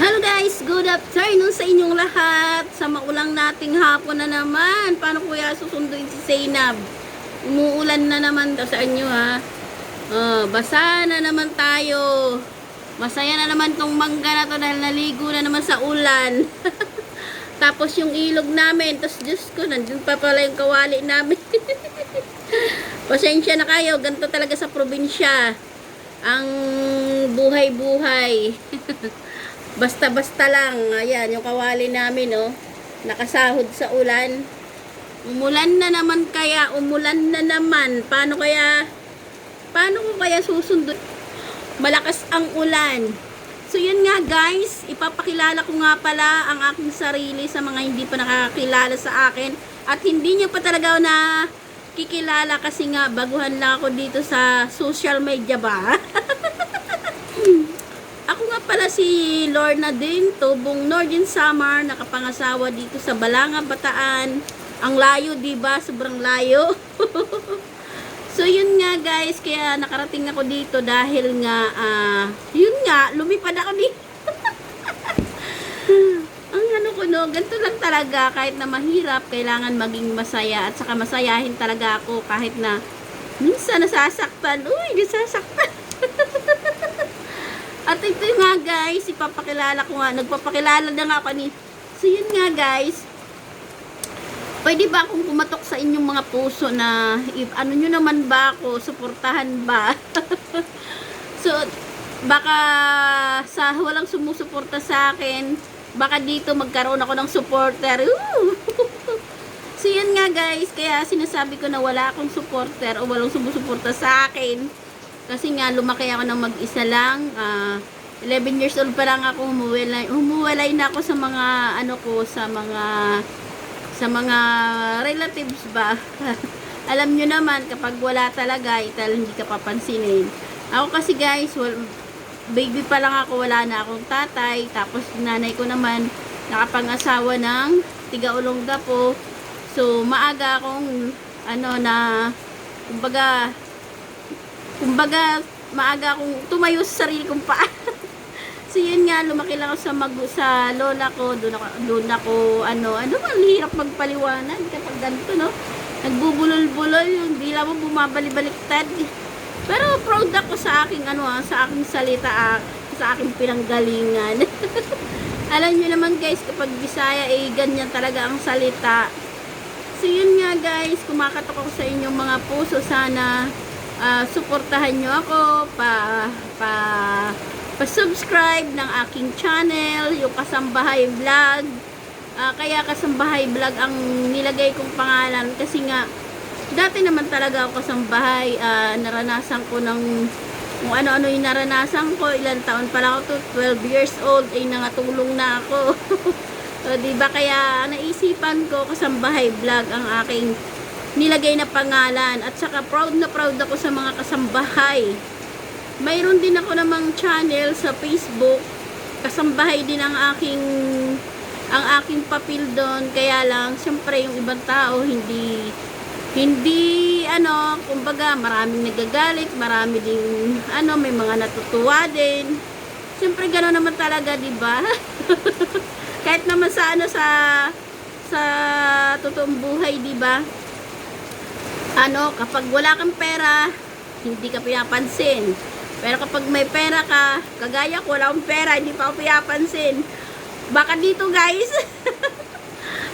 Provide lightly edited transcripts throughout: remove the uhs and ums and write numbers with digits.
Hello guys, good afternoon sa inyong lahat. Sa maulang nating hapon na naman. Paano kuya susunduin si Zainab? Umuulan na naman daw sa inyo ha. Basa na naman tayo. Masaya na naman tong mangga na to dahil naligo na naman sa ulan. Tapos yung ilog namin, tapos Diyos ko, nandun pa pala yung kawali namin. Pasensya na kayo, ganito talaga sa probinsya. Ang buhay-buhay. Basta-basta lang. Ayan, yung kawali namin, oh. Nakasahod sa ulan. Umulan na naman kaya. Umulan na naman. Paano ko kaya susundot? Malakas ang ulan. So, yun nga guys. Ipapakilala ko nga pala ang aking sarili sa mga hindi pa nakakilala sa akin. At hindi nyo pa talaga na kikilala kasi nga baguhan lang ako dito sa social media ba? Ako nga pala si Lorna din, tubong Northern Samar, nakapangasawa dito sa Balanga, Bataan. Ang layo, diba? Sobrang layo. So, yun nga guys, kaya nakarating ako dito dahil nga, yun nga, lumipad ako dito. Ang ano ko no, ganito lang talaga, kahit na mahirap, kailangan maging masaya at saka masayahin talaga ako kahit na minsan nasasaktan. Uy, nasasaktan. At ito nga guys, ipapakilala ko nga. Nagpapakilala na nga ako ni. So yun nga guys. Pwede ba akong kumatok sa inyong mga puso na ano nyo naman ba ako, suportahan ba? So, baka sa walang sumusuporta sa akin, baka dito magkaroon ako ng supporter. So yun nga guys, kaya sinasabi ko na wala akong supporter o walang sumusuporta sa akin. Kasi nga, lumaki ako ng mag-isa lang. 11 years old pa lang ako, humuwalay na ako sa mga, ano ko, sa mga relatives ba. Alam nyo naman, kapag wala talaga, hindi ka papansinin. Ako kasi guys, baby pa lang ako, wala na akong tatay. Tapos, nanay ko naman, nakapangasawa ng tiga-Olongga po. So, maaga akong, kumbaga, maaga akong tumayo sa sarili kong paa. So, yun nga, lumaki lang ako sa lola ko. Doon ako, ang hirap magpaliwanag kapag ganito, no? Nagbubulol-bulol, yung dila mo bumabali-baliktad. Pero proud ako sa aking, sa aking salita, sa aking pinanggalingan. Alam nyo naman guys, kapag Bisaya, ganyan talaga ang salita. So, yun nga guys, kumakatok ako sa inyong mga puso. Sana, suportahan nyo ako pa-subscribe ng aking channel, yung Kasambahay Vlog. Kaya Kasambahay Vlog ang nilagay kong pangalan kasi nga dati naman talaga ako kasambahay. Naranasan ko ng kung ano-ano yung naranasan ko. Ilang taon pa lang ako, 12 years old, ay nangatulong na ako. So, diba, kaya naisipan ko Kasambahay Vlog ang aking nilagay na pangalan. At saka proud na proud ako sa mga kasambahay. Mayroon din ako namang channel sa Facebook. Kasambahay din ang aking papel doon. Kaya lang, siyempre yung ibang tao hindi kumbaga maraming nagagalit, marami ding may mga natutuwa din. Siyempre gano'n naman talaga, 'di ba? Kahit naman sa sa totoong buhay, 'di ba? Kapag wala kang pera, hindi ka pinapansin. Pero kapag may pera ka, kagaya ko, wala akong pera, hindi pa ako pinapansin. Baka dito guys,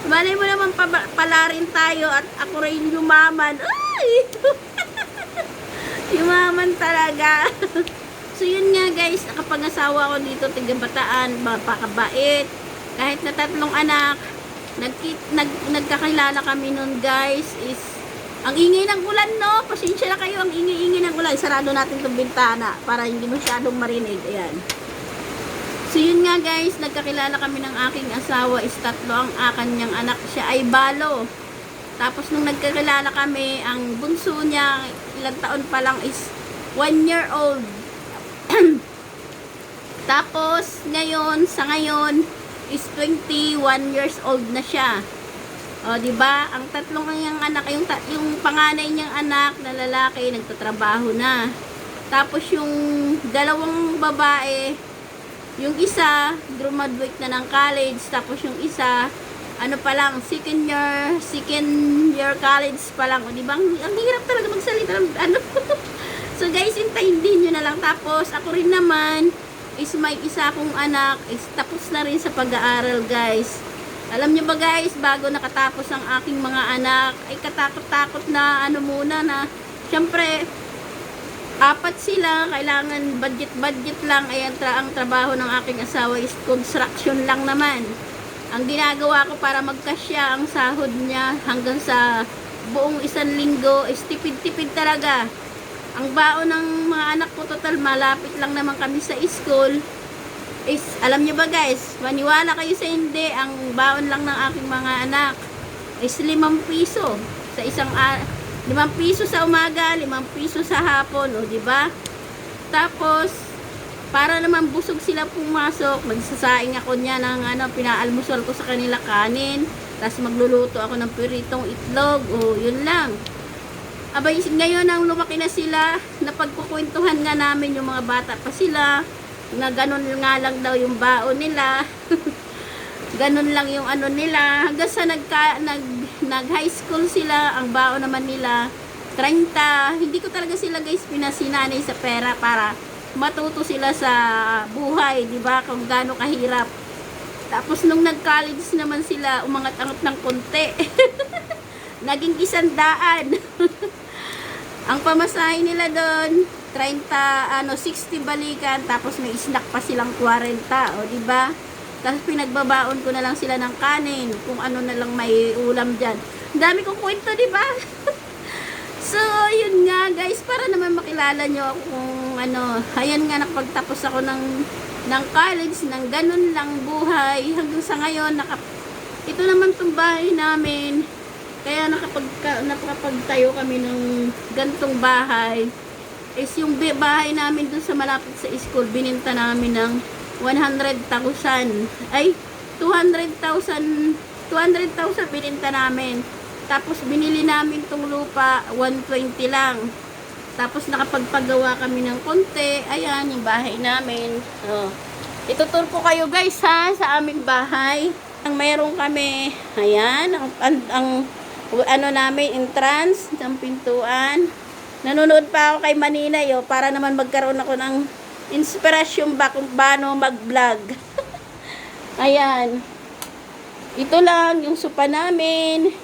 malay mo naman pala rin tayo at ako rin yumaman. Ay! Yumaman talaga. So yun nga guys, nakapangasawa ako dito, tiga Bataan, mapakabait. Kahit na 3 anak, nagkakilala kami nun guys, is ang ingay ng ulan, no? Pasensya na kayo, ang ingay-ingay ng ulan. Sarado natin itong bintana para hindi masyadong marinig. Ayan. So, yun nga guys, nagkakilala kami ng aking asawa, is 3 ang kanyang anak. Siya ay balo. Tapos, nung nagkakilala kami, ang bunso niya, ilang taon pa lang is 1 year old. Tapos, sa ngayon, is 21 years old na siya. O, diba? Ang 3 niyang anak, yung panganay niyang anak na lalaki, nagtatrabaho na. Tapos yung 2 babae, Yung isa, graduate na ng college. Tapos yung isa, ano pa lang, second year college pa lang. O, di ba? Ang hirap talaga magsalita ng ano. So guys, intindihin nyo na lang. Tapos ako rin naman, is may isa akong anak, is tapos na rin sa pag-aaral guys. Alam nyo ba guys, bago nakatapos ang aking mga anak, ay katakot-takot na ano muna na, syempre, 4 sila, kailangan budget lang, ay ang trabaho ng aking asawa is construction lang naman. Ang ginagawa ko para magkasya ang sahod niya hanggang sa buong 1 linggo is tipid-tipid talaga. Ang baon ng mga anak ko, total malapit lang naman kami sa school, is, alam nyo ba guys, maniwala kayo sa hindi, ang baon lang ng aking mga anak is 5 piso sa isang 5 piso sa umaga, 5 piso sa hapon, o di ba? Tapos para naman busog sila pumasok, magsasaing ako niya ng ano, pinaalmusal ko sa kanila kanin, tapos magluluto ako ng piritong itlog, o yun lang. Abay, ngayon ang lumaki na sila, napagkukwentuhan nga namin yung mga bata pa sila, na ganun nga lang daw yung baon nila. Ganun lang yung ano nila. Hanggang sa nag high school sila, ang baon naman nila 30. Hindi ko talaga sila guys pinasinanay sa pera para matuto sila sa buhay, di ba? Kung gaano kahirap. Tapos nung nag-college naman sila, umangat-angat ng konti. Naging 100. Ang pamasahe nila doon 60 balikan, tapos may snack pa silang 40, o di ba? Tapos pinagbabaon ko na lang sila ng kanin, kung ano na lang may ulam diyan. Dami kong kwento, di ba? So, yun nga guys, para naman makilala nyo ako kung ano, ayan nga, nakapagtapos ako ng college, ng ganun lang buhay, hanggang sa ngayon, ito naman tong bahay namin, kaya nakapagtayo kami ng gantong bahay, is yung bahay namin dun sa malapit sa school, bininta namin ng 100,000, ay 200,000 bininta namin. Tapos binili namin tong lupa 120 lang. Tapos nakapagpagawa kami ng konti. Ayan yung bahay namin. Oh. Ituturo ko kayo guys ha sa aming bahay. Ang mayroon kami, ayan, ang ano namin, entrance ng pintuan. Nanonood pa ako kay Maninay para naman magkaroon ako ng inspirasyon ba kung paano mag-vlog. Ayan. Ito lang yung sopa namin.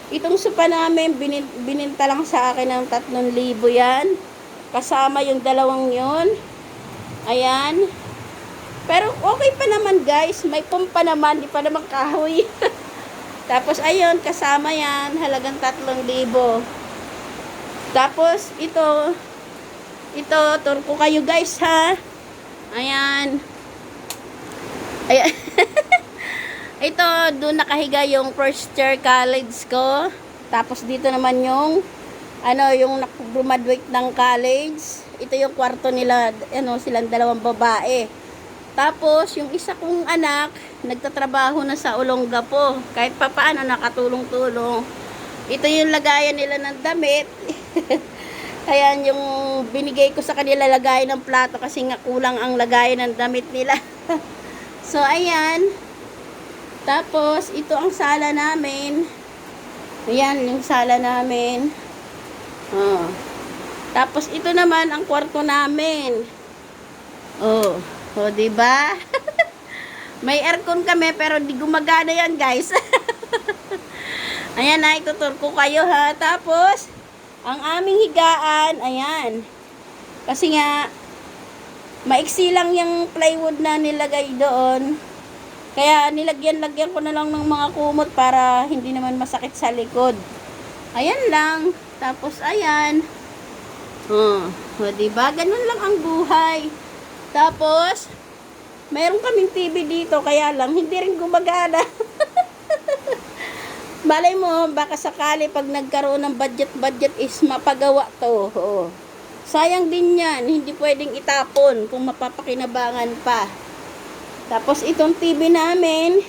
Itong sopa namin bininta lang sa akin ng 3,000 yan. Kasama yung 2 yon. Ayan. Pero okay pa naman guys. May pumpa naman, di pa naman kahoy. Tapos ayun, kasama yan, halagang 3,000. Tapos, ito, tour ko kayo guys, ha? Ayan. Ayan. Ito, doon nakahiga yung first year college ko. Tapos, dito naman yung, yung graduate ng college. Ito yung kwarto nila, silang 2 babae. Tapos, yung isa kong anak, nagtatrabaho na sa Olongapo. Kahit pa paano, nakatulong-tulong. Ito yung lagayan nila ng damit. Ayan yung binigay ko sa kanila, lagayan ng plato kasi nga kulang ang lagayan ng damit nila. So ayan. Tapos ito ang sala namin. Ayan yung sala namin. Oh. Tapos ito naman ang kwarto namin. Oh, di ba? May aircon kami pero di gumagana yan, guys. Ayan na, itutur ko kayo ha. Tapos, ang aming higaan, ayan. Kasi nga, maiksi lang yung plywood na nilagay doon. Kaya nilagyan ko na lang ng mga kumot para hindi naman masakit sa likod. Ayan lang. Tapos, ayan. Diba? Ganun lang ang buhay. Tapos, mayroon kaming TV dito, kaya lang, hindi rin gumagana. Malay mo, baka sakali pag nagkaroon ng budget is mapagawa to. Oo. Sayang din yan, hindi pwedeng itapon kung mapapakinabangan pa. Tapos itong TV namin,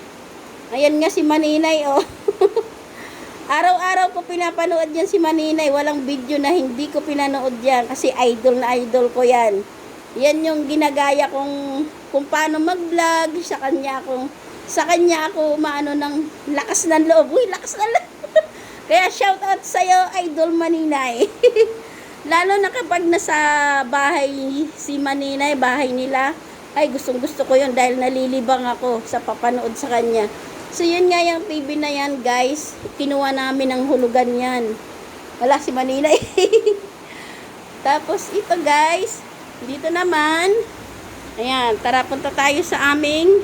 ayan nga si Maninay, Araw-araw ko pinapanood yan si Maninay, walang video na hindi ko pinanood yan kasi idol na idol ko yan. Yan yung ginagaya kung paano mag-vlog. Sa kanya ako maano ng lakas ng loob. Uy, lakas ng loob. Kaya shout out sa'yo, Idol Maninay. Lalo na kapag nasa bahay si Maninay, bahay nila, ay gustong gusto ko yun dahil nalilibang ako sa papanood sa kanya. So yun nga yung TV na yan guys, kinuha namin ng hulugan yan. Wala si Maninay. Tapos ito guys, dito naman, ayan, tara punta tayo sa aming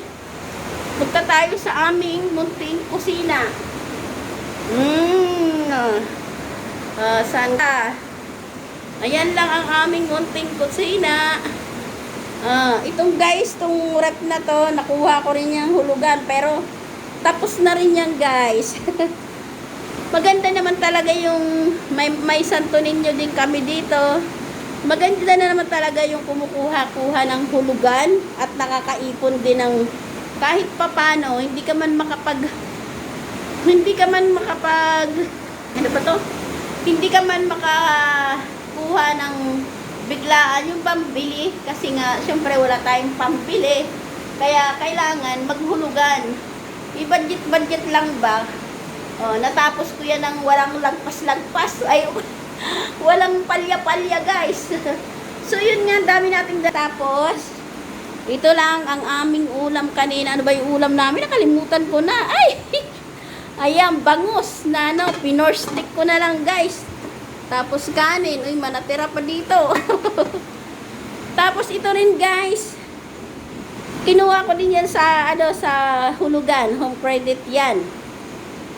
munting kusina. Saan ka? Ayan lang ang aming munting kusina. Itong guys, itong rep na to, nakuha ko rin yung hulugan. Pero, tapos na rin yan guys. Maganda naman talaga yung, may Santo Niño din kami dito. Maganda na naman talaga yung kumukuha-kuha ng hulugan. At nakakaipon din ng, kahit papano, hindi ka man makapag, ano ba to? Hindi ka man makakuha ng biglaan yung pambili kasi nga syempre wala tayong pambili kaya kailangan maghulugan. I-budget lang ba? Natapos ko yan ng walang lagpas-lagpas. Ay, walang palya-palya guys. So yun nga, dami nating tapos. Ito lang ang aming ulam kanina. Ano ba yung ulam namin? Nakalimutan ko na. Ay! Ayan, bangus na pinorstick ko na lang guys. Tapos kanin, uy, manatira pa dito. Tapos ito rin guys, kinuha ko din yan sa hulugan, home credit yan.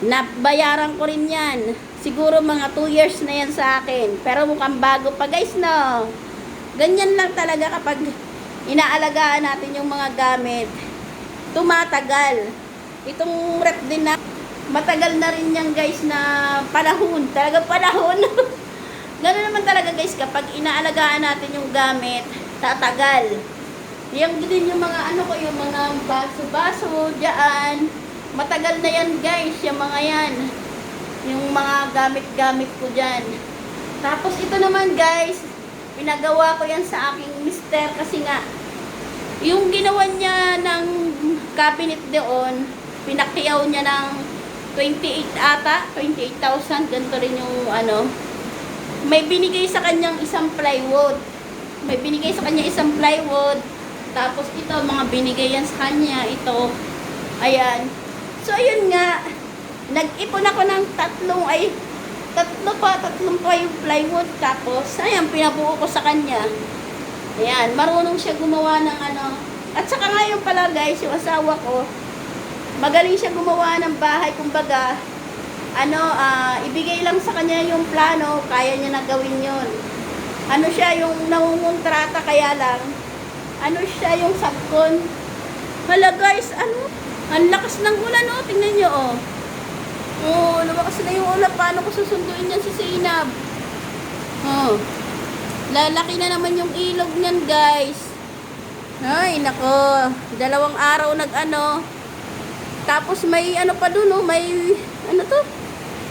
Nabayaran ko rin yan. Siguro mga 2 years na yan sa akin. Pero mukhang bago pa guys, no? Ganyan lang talaga kapag inaalagaan natin yung mga gamit. Tumatagal. Itong rep din na matagal na rin yan guys na panahon. Talaga panahon. Gano'n naman talaga guys kapag inaalagaan natin yung gamit, tatagal. Yung din yung mga yung mga baso-baso diyan. Matagal na yan guys, yung mga yan. Yung mga gamit-gamit ko diyan. Tapos ito naman guys, pinagawa ko yan sa aking mister kasi nga yung ginawa niya ng cabinet doon, pinakyaw niya ng 28 ata, 28,000, ganito rin yung may binigay sa kanyang isang plywood. Tapos ito, mga binigay yan sa kanya, ito. Ayan. So, ayun nga, nag-ipon ako ng tatlo pa yung plywood. Tapos, ayan, pinabuo ko sa kanya. Ayan, marunong siya gumawa ng At saka ngayon pala guys, yung asawa ko, magaling siya gumawa ng bahay, kumbaga, ibigay lang sa kanya yung plano, kaya niya na gawin yun. Siya yung nangungontrata, kaya lang, siya yung subcon. Hala guys, ang lakas ng ulan, tingnan nyo, lumakas na yung ulan, paano ko susunduin yan si Zainab? Lalaki na naman yung ilog niyan guys. Ay, nako, 2 araw tapos may pa dun, may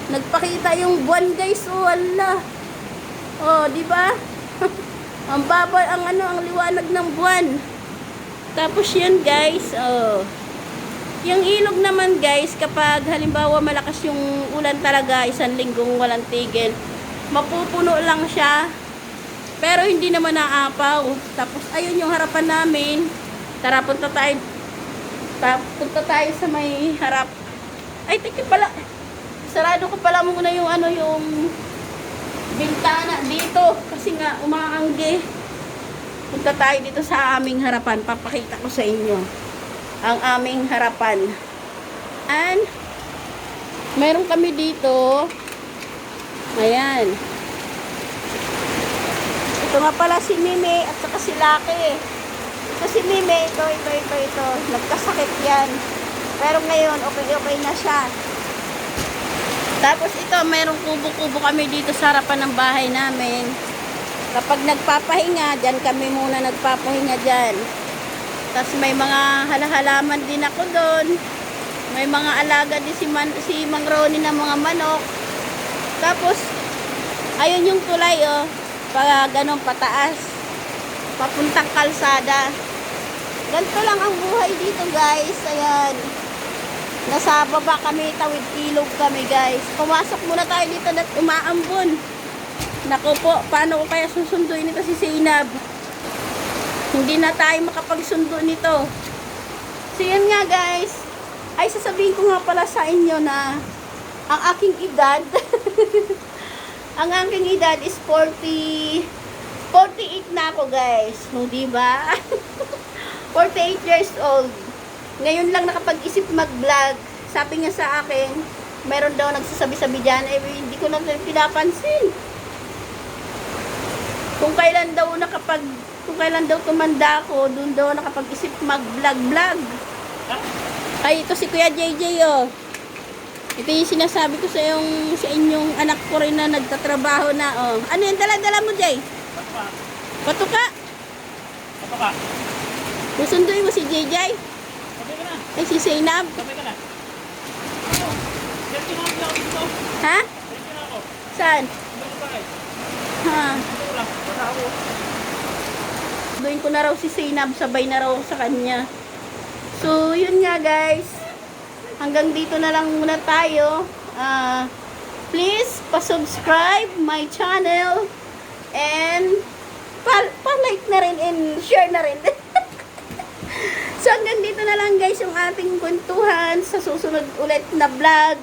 nagpakita yung buwan guys, wala. Di ba? Ang baba, ang liwanag ng buwan. Tapos yan guys, yung ilog naman guys, kapag halimbawa malakas yung ulan talaga, 1 linggong walang tigil, mapupuno lang siya. Pero hindi naman naapaw. Tapos ayun yung harapan namin. Tara, punta tayo sa may harap. Ay, teka pala. Sarado ko pala muna yung yung bintana dito. Kasi nga, umaangge. Punta tayo dito sa aming harapan. Papakita ko sa inyo ang aming harapan. And, meron kami dito. Ayan. Ito nga pala si Mime at saka si Lucky. Ito si Mime, ito. Nagkasakit yan. Pero ngayon, okay na siya. Tapos ito, mayroong kubo-kubo kami dito sa harapan ng bahay namin. Kapag nagpapahinga, dyan kami muna nagpapahinga dyan. Tapos may mga halaman din ako doon. May mga alaga din si Mang Ronnie na mga manok. Tapos, ayun yung tulay, pag ganun pataas. papuntang kalsada. Ganito lang ang buhay dito, guys. Ayan. Nasa baba kami, tawid ilog kami, guys. Pumasok muna tayo dito at umaambon. Naku po, paano ko kaya susunduin nito si Zainab? Hindi na tayo makapagsundo nito. So, yan nga, guys. Ay, sasabihin ko nga pala sa inyo na ang aking edad, ang aking edad is 48 na ako, guys. No, diba? 48 years old. Ngayon lang nakapag-isip mag-vlog. Sabi niya sa akin, mayroon daw nagsasabi-sabi dyan, eh, hindi ko na pinapansin. Kung kailan daw tumanda ako, doon daw nakapag-isip mag-vlog-vlog. Ay, ito si Kuya JJ, oh. Ito yung sinasabi ko sa inyong anak ko rin na nagtatrabaho na, oh. Ano yung dala-dala mo, Jay? Patuka. Patuka. Susunduin mo si JJ? Sabay ka na. Ay, si Zainab? Sabay ka na. Safety na ako dito. Ha? Safety na ako. Saan? Sabay ka ba? Ha? Ito lang. Bata ako. Doon ko na raw si Zainab, sabay na raw sa kanya. So, yun nga, guys. Hanggang dito na lang muna tayo. Please, pa-subscribe my channel and pa-like na rin and share na rin. So, hanggang dito na lang, guys, yung ating kwentuhan sa susunod ulit na vlog.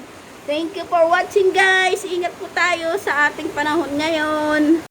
Thank you for watching, guys. Ingat po tayo sa ating panahon ngayon.